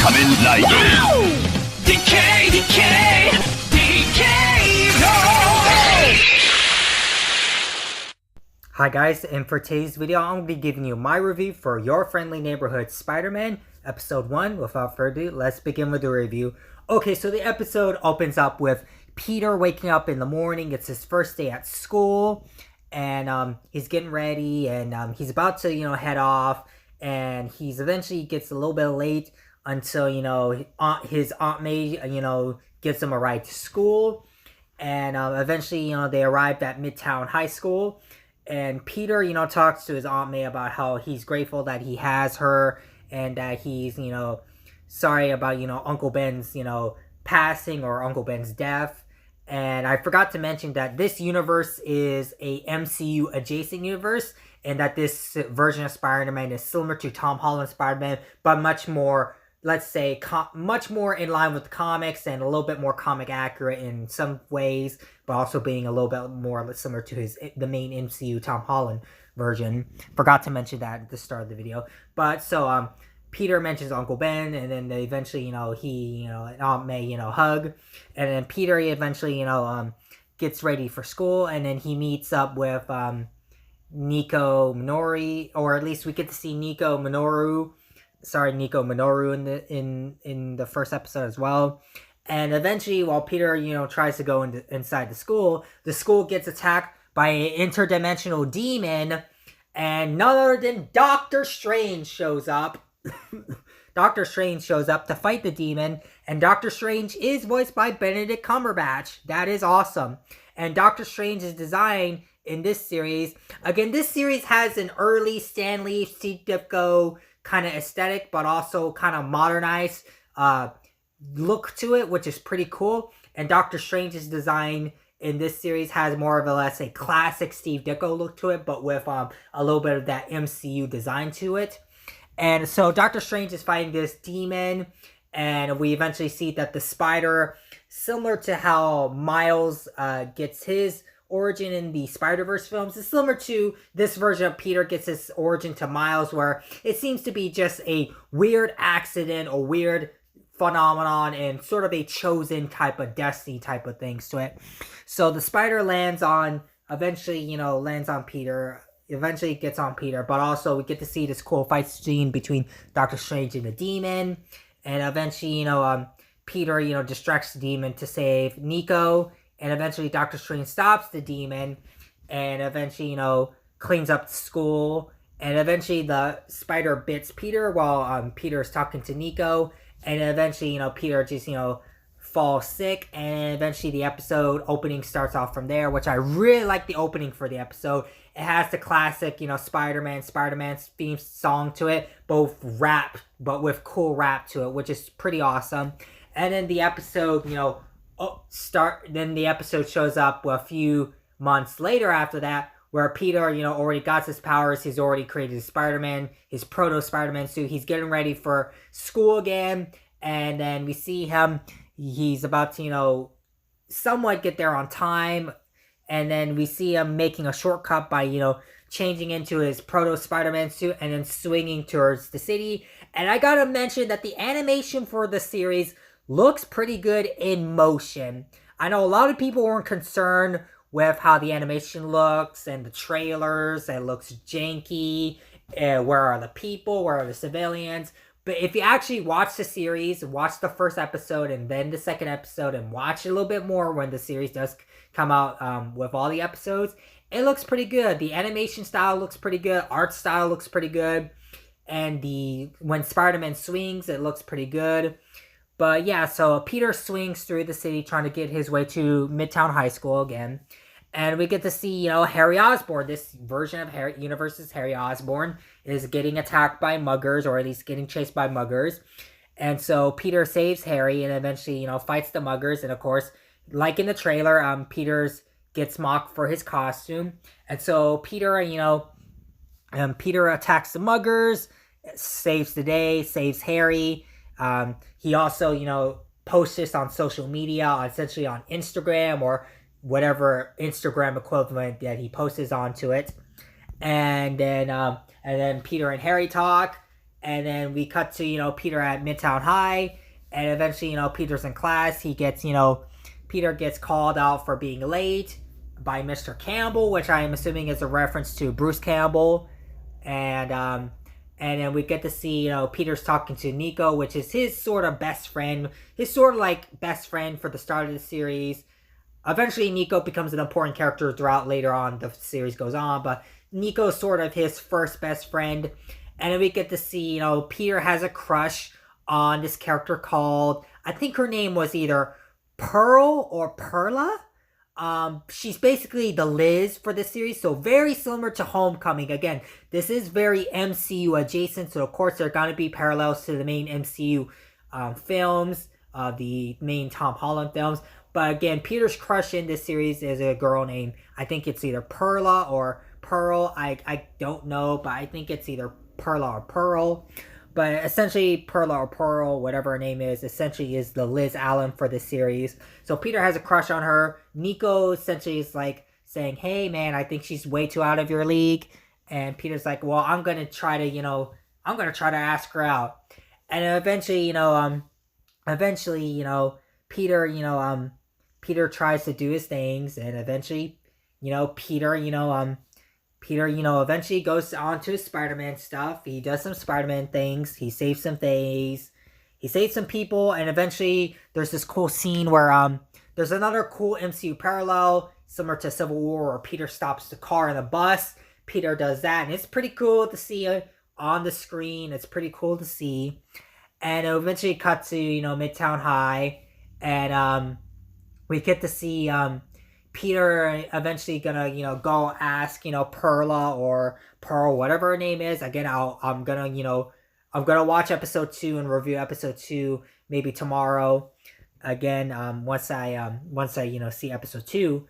仮面ライダー Decay, decay, decay, no! Hi guys, and for today's video, I'm going to be giving you my review for Your Friendly Neighborhood Spider-Man, Episode 1. Without further ado, let's begin with the review. Okay, so the episode opens up with Peter waking up in the morning. It's his first day at school, and he's getting ready, and he's about to, head off, and he's eventually gets a little bit late until, his Aunt May, gives him a ride to school, and eventually, they arrived at Midtown High School. And Peter, talks to his Aunt May about how he's grateful that he has her and that he's, sorry about, Uncle Ben's, passing or Uncle Ben's death. And I forgot to mention that this universe is a MCU adjacent universe and that this version of Spider-Man is similar to Tom Holland's Spider-Man, but much more, let's say, much more in line with the comics and a little bit more comic accurate in some ways, but also being a little bit more similar to the main MCU Tom Holland version. Forgot to mention that at the start of the video. But so Peter mentions Uncle Ben, and then they eventually, he, and Aunt May, hug, and then Peter eventually, gets ready for school, and then he meets up with Nico Minoru, or at least we get to see Nico Minoru in the first episode as well. And eventually, while Peter, tries to go inside the school gets attacked by an interdimensional demon, and none other than Doctor Strange shows up. Doctor Strange shows up to fight the demon, and Doctor Strange is voiced by Benedict Cumberbatch. That is awesome. And Doctor Strange's design in this series, again, this series has an early Stan Lee, Steve Ditko kind of aesthetic, but also kind of modernized look to it, which is pretty cool. And Doctor Strange's design in this series has more of a, let's say, classic Steve Ditko look to it, but with a little bit of that MCU design to it. And so Doctor Strange is fighting this demon, and we eventually see that the spider, similar to how Miles gets his origin in the Spider-Verse films, is similar to this version of Peter gets his origin to Miles, where it seems to be just a weird accident, a weird phenomenon, and sort of a chosen type of destiny type of things to it. So the spider eventually lands on Peter, eventually gets on Peter, but also we get to see this cool fight scene between Doctor Strange and the demon, and eventually, Peter, distracts the demon to save Nico, and eventually Doctor Strange stops the demon, and eventually, cleans up the school, and eventually the spider bits Peter while Peter is talking to Nico, and eventually, Peter just, falls sick, and eventually the episode opening starts off from there, which I really like the opening for the episode. It has the classic, Spider-Man's theme song to it, but with cool rap to it, which is pretty awesome. And then the episode, then the episode shows up a few months later after that, where Peter, already got his powers. He's already created his Spider-Man, his proto-Spider-Man suit. He's getting ready for school again, and then we see him. He's about to, somewhat get there on time, and then we see him making a shortcut by, changing into his proto-Spider-Man suit and then swinging towards the city. And I gotta mention that the animation for the series looks pretty good in motion. I know a lot of people weren't concerned with how the animation looks and the trailers. It looks janky. Where are the people? Where are the civilians? But if you actually watch the series, watch the first episode and then the second episode, and watch a little bit more when the series does come out with all the episodes, it looks pretty good. The animation style looks pretty good. Art style looks pretty good. And when Spider-Man swings, it looks pretty good. But yeah, so Peter swings through the city trying to get his way to Midtown High School again. And we get to see, Harry Osborn. This version of Universe's Harry Osborn is getting attacked by muggers, or at least getting chased by muggers. And so Peter saves Harry and eventually, fights the muggers. And of course, like in the trailer, Peter gets mocked for his costume. And so Peter, Peter attacks the muggers, saves the day, saves Harry. He also, posts this on social media, essentially on Instagram or whatever Instagram equivalent that he posts onto it. And then Peter and Harry talk, And then we cut to, Peter at Midtown High. And eventually, Peter's in class. Peter gets called out for being late by Mr. Campbell, which I am assuming is a reference to Bruce Campbell. And then we get to see, Peter's talking to Nico, which is his sort of best friend. His sort of like best friend for the start of the series. Eventually, Nico becomes an important character throughout later on the series goes on. But Nico's sort of his first best friend. And then we get to see, Peter has a crush on this character called, I think her name was either Pearl or Perla. She's basically the Liz for this series, so very similar to Homecoming. Again, this is very MCU adjacent, so of course there are going to be parallels to the main MCU films, the main Tom Holland films. But again, Peter's crush in this series is a girl named, I think it's either Perla or Pearl. I don't know, but I think it's either Perla or Pearl. But essentially, Perla or Pearl, whatever her name is, essentially is the Liz Allen for this series. So Peter has a crush on her. Nico essentially is like saying, hey man, I think she's way too out of your league. And Peter's like, well, I'm going to try to ask her out. And eventually, Peter tries to do his things. And eventually, Peter eventually goes on to his Spider-Man stuff. He does some Spider-Man things. He saves some things. He saves some people. And eventually, there's this cool scene where there's another cool MCU parallel, similar to Civil War, where Peter stops the car in the bus. Peter does that. And it's pretty cool to see it on the screen. It's pretty cool to see. And it eventually cut to, Midtown High. And we get to see... Peter eventually gonna, go ask, Perla or Pearl, whatever her name is. Again, I'm gonna watch episode 2 and review episode 2 maybe tomorrow. Again, once I see episode 2,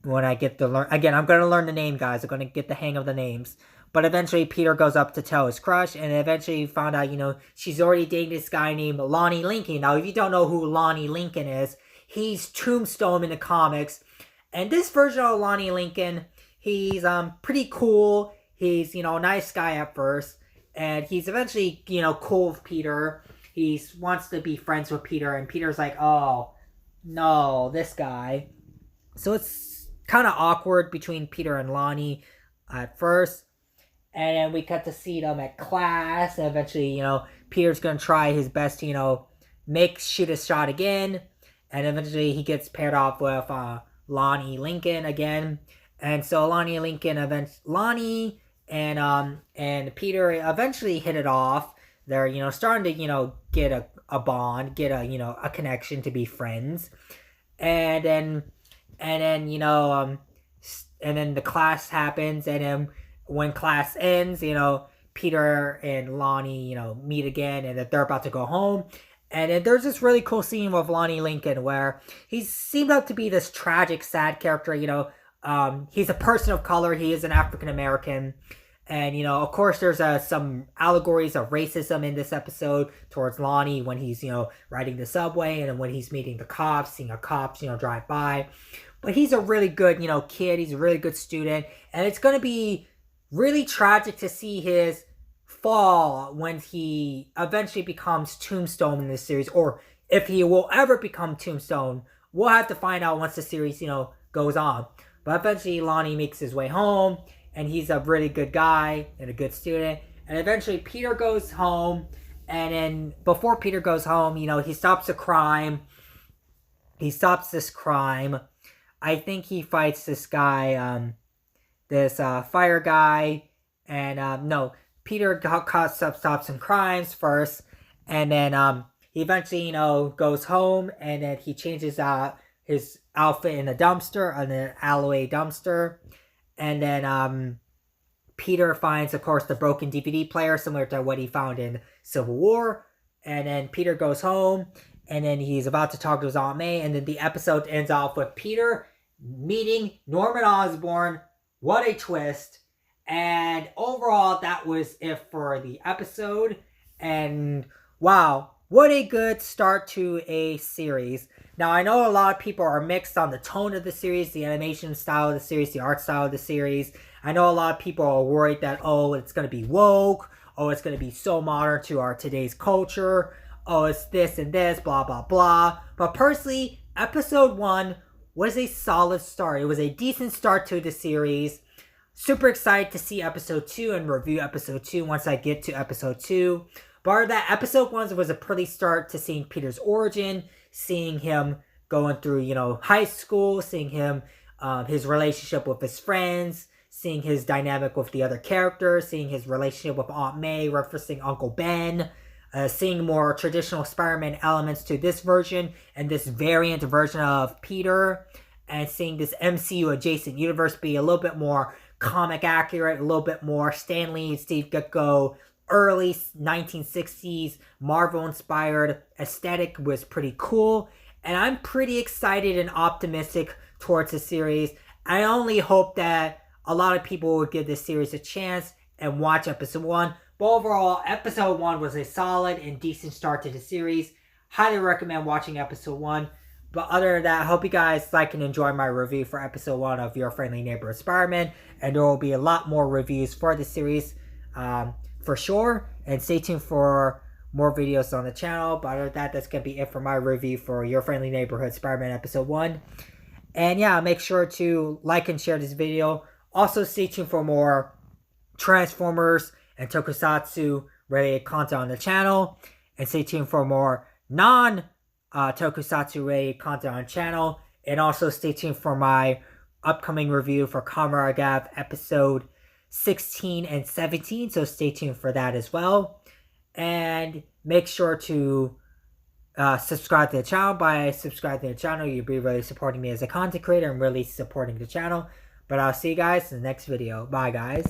when I get to learn, again, I'm gonna learn the name, guys. I'm gonna get the hang of the names. But eventually, Peter goes up to tell his crush, and eventually found out, she's already dating this guy named Lonnie Lincoln. Now, if you don't know who Lonnie Lincoln is, he's Tombstone in the comics. And this version of Lonnie Lincoln, he's pretty cool. He's, a nice guy at first. And he's eventually, cool with Peter. He wants to be friends with Peter. And Peter's like, oh, no, this guy. So it's kind of awkward between Peter and Lonnie at first. And then we got to see them at class. And eventually, Peter's going to try his best to, shoot a shot again. And eventually he gets paired off with... Lonnie Lincoln again. And so Lonnie and Peter eventually hit it off. They're, starting to, get a bond, get a connection to be friends. And then the class happens, and then when class ends, Peter and Lonnie, meet again, and they're about to go home. And then there's this really cool scene with Lonnie Lincoln where he seemed up to be this tragic, sad character. He's a person of color. He is an African American. And, of course, there's some allegories of racism in this episode towards Lonnie when he's, riding the subway, and then when he's meeting the cops, seeing a cop, drive by. But he's a really good, kid. He's a really good student. And it's going to be really tragic to see his fall when he eventually becomes Tombstone in this series, or if he will ever become Tombstone. We'll have to find out once the series, goes on. But eventually Lonnie makes his way home, and he's a really good guy and a good student. And eventually Peter goes home, and then before Peter goes home, he stops a crime. He stops this crime. I think he fights this guy, this fire guy, and no, Peter stops some crimes first, and then he eventually, goes home, and then he changes his outfit in a dumpster, in an alleyway dumpster, and then Peter finds, of course, the broken DVD player, similar to what he found in Civil War, and then Peter goes home, and then he's about to talk to his Aunt May, and then the episode ends off with Peter meeting Norman Osborn. What a twist. And overall, that was it for the episode. And wow, what a good start to a series. Now, I know a lot of people are mixed on the tone of the series, the animation style of the series, the art style of the series. I know a lot of people are worried that, oh, it's going to be woke, oh, it's going to be so modern to our today's culture, oh, it's this and this, blah, blah, blah. But personally, episode 1 was a solid start. It was a decent start to the series. Super excited to see episode 2 and review episode 2 once I get to episode 2. But that episode 1 was a pretty start to seeing Peter's origin, seeing him going through, high school, seeing him, his relationship with his friends, seeing his dynamic with the other characters, seeing his relationship with Aunt May, referencing Uncle Ben, seeing more traditional Spider-Man elements to this version and this variant version of Peter, and seeing this MCU adjacent universe be a little bit more comic accurate, a little bit more Stan Lee, Steve Ditko, early 1960s Marvel inspired aesthetic was pretty cool. And I'm pretty excited and optimistic towards the series. I only hope that a lot of people will give this series a chance and watch episode 1. But overall, episode 1 was a solid and decent start to the series. Highly recommend watching episode 1. But other than that, I hope you guys like and enjoy my review for episode 1 of Your Friendly Neighborhood Spider-Man. And there will be a lot more reviews for the series for sure. And stay tuned for more videos on the channel. But other than that, that's going to be it for my review for Your Friendly Neighborhood Spider-Man episode 1. And yeah, make sure to like and share this video. Also, stay tuned for more Transformers and Tokusatsu related content on the channel. And stay tuned for more Tokusatsu related content on the channel. And also stay tuned for my upcoming review for Kamen Rider episode 16 and 17. So stay tuned for that as well. And make sure to subscribe to the channel. By subscribing to the channel, you'll be really supporting me as a content creator and really supporting the channel. But I'll see you guys in the next video. Bye, guys.